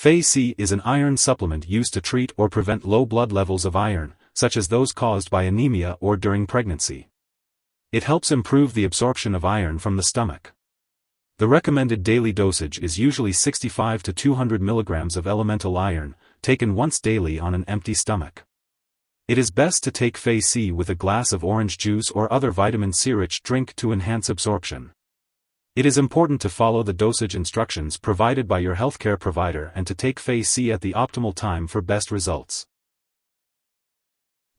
Fe-C is an iron supplement used to treat or prevent low blood levels of iron, such as those caused by anemia or during pregnancy. It helps improve the absorption of iron from the stomach. The recommended daily dosage is usually 65 to 200 mg of elemental iron, taken once daily on an empty stomach. It is best to take Fe-C with a glass of orange juice or other vitamin C-rich drink to enhance absorption. It is important to follow the dosage instructions provided by your healthcare provider and to take Fe-C at the optimal time for best results.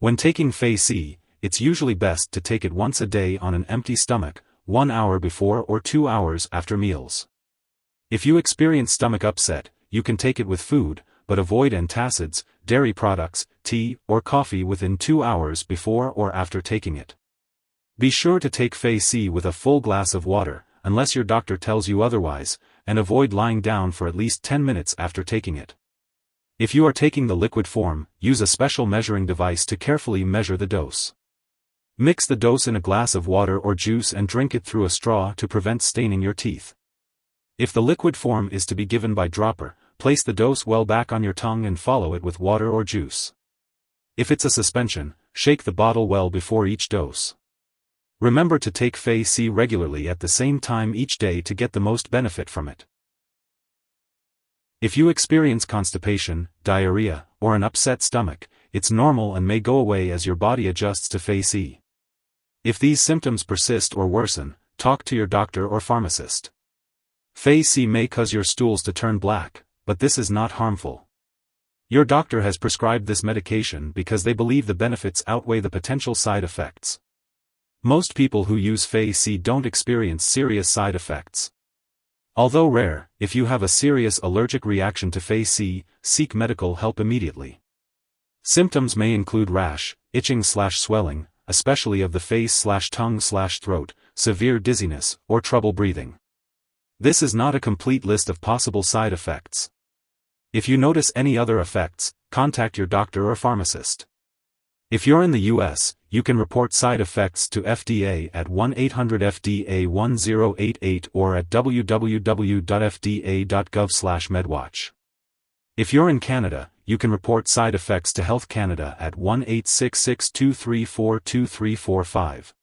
When taking Fe-C, it's usually best to take it once a day on an empty stomach, 1 hour before or 2 hours after meals. If you experience stomach upset, you can take it with food, but avoid antacids, dairy products, tea, or coffee within 2 hours before or after taking it. Be sure to take Fe-C with a full glass of water, unless your doctor tells you otherwise, and avoid lying down for at least 10 minutes after taking it. If you are taking the liquid form, use a special measuring device to carefully measure the dose. Mix the dose in a glass of water or juice and drink it through a straw to prevent staining your teeth. If the liquid form is to be given by dropper, place the dose well back on your tongue and follow it with water or juice. If it's a suspension, shake the bottle well before each dose. Remember to take Fe-C regularly at the same time each day to get the most benefit from it. If you experience constipation, diarrhea, or an upset stomach, it's normal and may go away as your body adjusts to Fe-C. If these symptoms persist or worsen, talk to your doctor or pharmacist. Fe-C may cause your stools to turn black, but this is not harmful. Your doctor has prescribed this medication because they believe the benefits outweigh the potential side effects. Most people who use Fe-C don't experience serious side effects. Although rare, if you have a serious allergic reaction to Fe-C, seek medical help immediately. Symptoms may include rash, itching/swelling, especially of the face/tongue/throat, severe dizziness, or trouble breathing. This is not a complete list of possible side effects. If you notice any other effects, contact your doctor or pharmacist. If you're in the US, you can report side effects to FDA at 1-800-FDA-1088 or at www.fda.gov/medwatch. If you're in Canada, you can report side effects to Health Canada at 1-866-234-2345.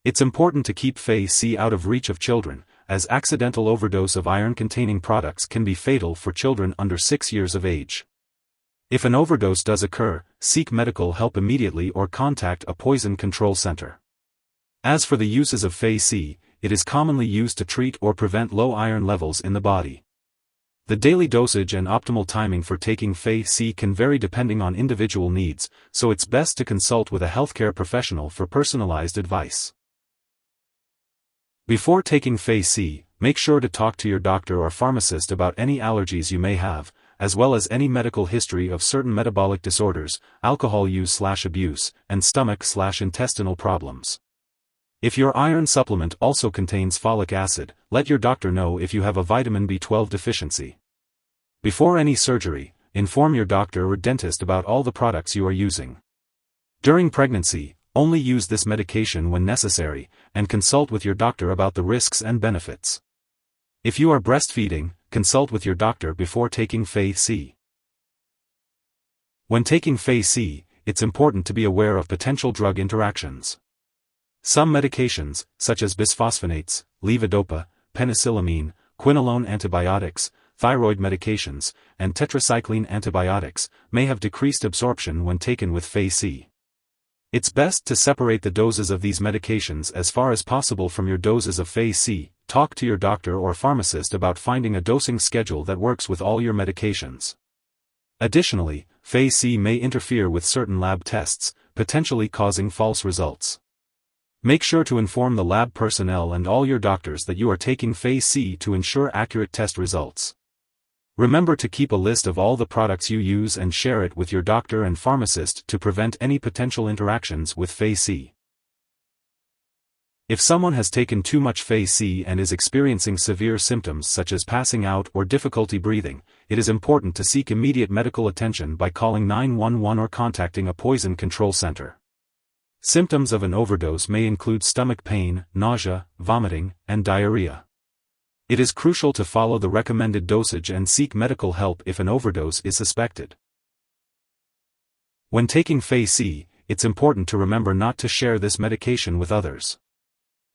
It's important to keep Fe-C out of reach of children, as accidental overdose of iron-containing products can be fatal for children under 6 years of age. If an overdose does occur, seek medical help immediately or contact a poison control center. As for the uses of Fe-C, it is commonly used to treat or prevent low iron levels in the body. The daily dosage and optimal timing for taking Fe-C can vary depending on individual needs, so it's best to consult with a healthcare professional for personalized advice. Before taking Fe-C, make sure to talk to your doctor or pharmacist about any allergies you may have, as well as any medical history of certain metabolic disorders, alcohol use/abuse, and stomach/intestinal problems. If your iron supplement also contains folic acid, let your doctor know if you have a vitamin B12 deficiency. Before any surgery, inform your doctor or dentist about all the products you are using. During pregnancy, only use this medication when necessary, and consult with your doctor about the risks and benefits. If you are breastfeeding, consult with your doctor before taking Fe-C. When taking Fe-C, it's important to be aware of potential drug interactions. Some medications, such as bisphosphonates, levodopa, penicillamine, quinolone antibiotics, thyroid medications, and tetracycline antibiotics, may have decreased absorption when taken with Fe-C. It's best to separate the doses of these medications as far as possible from your doses of Fe-C. Talk to your doctor or pharmacist about finding a dosing schedule that works with all your medications. Additionally, Fe-C may interfere with certain lab tests, potentially causing false results. Make sure to inform the lab personnel and all your doctors that you are taking Fe-C to ensure accurate test results. Remember to keep a list of all the products you use and share it with your doctor and pharmacist to prevent any potential interactions with Fe-C. If someone has taken too much Fe-C and is experiencing severe symptoms such as passing out or difficulty breathing, it is important to seek immediate medical attention by calling 911 or contacting a poison control center. Symptoms of an overdose may include stomach pain, nausea, vomiting, and diarrhea. It is crucial to follow the recommended dosage and seek medical help if an overdose is suspected. When taking Fe-C, it's important to remember not to share this medication with others.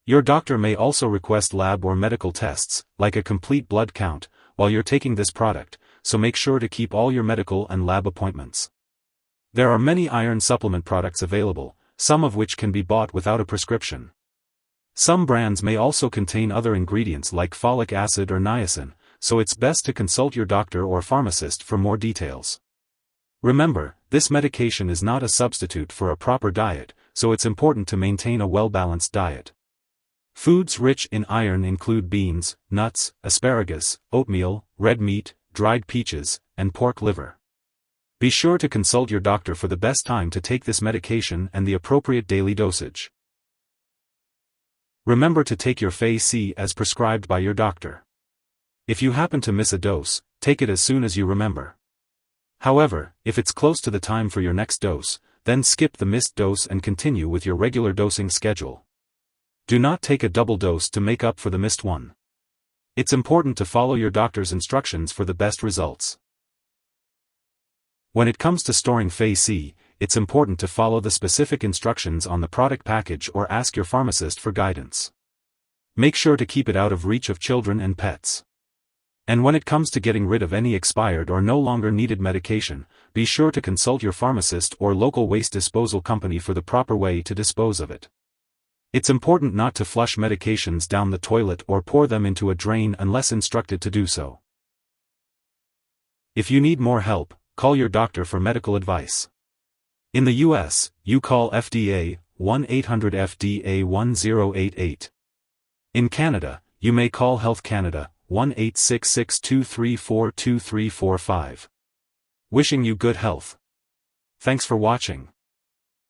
Your doctor may also request lab or medical tests, like a complete blood count, while you're taking this product, so make sure to keep all your medical and lab appointments. There are many iron supplement products available, some of which can be bought without a prescription. Some brands may also contain other ingredients like folic acid or niacin, so it's best to consult your doctor or pharmacist for more details. Remember, this medication is not a substitute for a proper diet, so it's important to maintain a well-balanced diet. Foods rich in iron include beans, nuts, asparagus, oatmeal, red meat, dried peaches, and pork liver. Be sure to consult your doctor for the best time to take this medication and the appropriate daily dosage. Remember to take your Fe-C as prescribed by your doctor. If you happen to miss a dose, take it as soon as you remember. However, if it's close to the time for your next dose, then skip the missed dose and continue with your regular dosing schedule. Do not take a double dose to make up for the missed one. It's important to follow your doctor's instructions for the best results. When it comes to storing Fe-C, it's important to follow the specific instructions on the product package or ask your pharmacist for guidance. Make sure to keep it out of reach of children and pets. And when it comes to getting rid of any expired or no longer needed medication, be sure to consult your pharmacist or local waste disposal company for the proper way to dispose of it. It's important not to flush medications down the toilet or pour them into a drain unless instructed to do so. If you need more help, call your doctor for medical advice. In the US, you call FDA, 1-800-FDA-1088. In Canada, you may call Health Canada, 1-866-234-2345. Wishing you good health. Thanks for watching.